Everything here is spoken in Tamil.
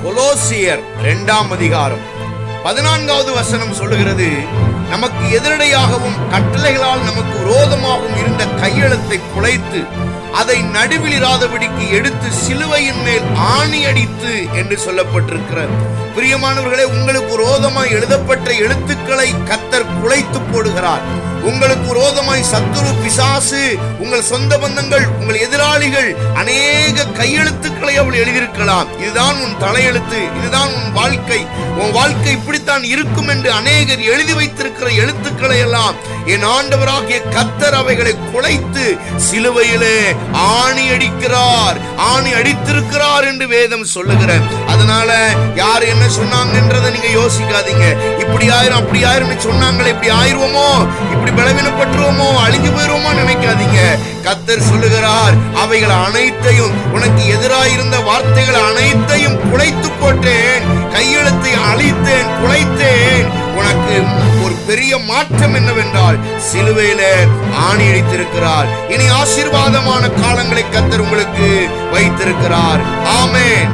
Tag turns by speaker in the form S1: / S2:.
S1: கொலோசியர் 2ஆம் அதிகாரம் 14வது வசனம் சொல்லுகிறது, நமக்கு எதிரடையாகவும் கட்டளைகளால் நமக்கு விரோதமாகவும் இருந்த கையெழுத்தை குலைத்து அதை நடுவில் இராதபடிக்கு எடுத்து சிலுவையின் மேல் ஆணி அடித்து என்று சொல்லப்பட்டிருக்கிறது. பிரியமானவர்களே, உங்களுக்கு விரோதமாய் எழுதப்பட்ட எழுத்துக்களை கர்த்தர் குலைத்து போடுகிறார். உங்களுக்கு விரோதமாய் சத்துரு, பிசாசு, உங்கள் சொந்த பந்தங்கள், உங்கள் எதிராளிகள் அநேக கையெழுத்துக்களை அவள் எழுதியிருக்கலாம். இதுதான் உன் தலையெழுத்து, இதுதான் உன் வாழ்க்கை, உன் வாழ்க்கை இப்படித்தான் இருக்கும் என்று அநேகர் எழுதி வைத்திருக்கிற எழுத்துக்களை எல்லாம் என் ஆண்டவராகிய கர்த்தர் அவைகளை குலைத்து சிலுவையிலே ஆணி அடிக்கிறார், ஆணி அடித்திருக்கிறார் என்று வேதம் சொல்லுகிறார். அதனால யார் என்ன சொன்னாங்கன்றதை நீங்க யோசிக்காதீங்க. இப்படி ஆயிரும் அப்படி ஆயிரும் சொன்னாங்களே, இப்படி ஆயிருவோமோ, இப்படி பலவீனப்பட்டுருவோமோ, அழிஞ்சு போயிருவோமோ நினைக்காதீங்க. கர்த்தர் சொல்லுகிறார், அவைகள் அனைத்தையும், உனக்கு எதிராயிருந்த வார்த்தைகள் அனைத்தையும் குலைத்து போட்டேன், கையெழுத்தை அழித்தேன், குலைத்தேன். உனக்கு ஒரு பெரிய மாற்றம் என்னவென்றால் சிலுவையில ஆணி அடித்திருக்கிறார். இனி ஆசீர்வாதமான காலங்களை கர்த்தர் உங்களுக்கு வைத்திருக்கிறார். ஆமென்.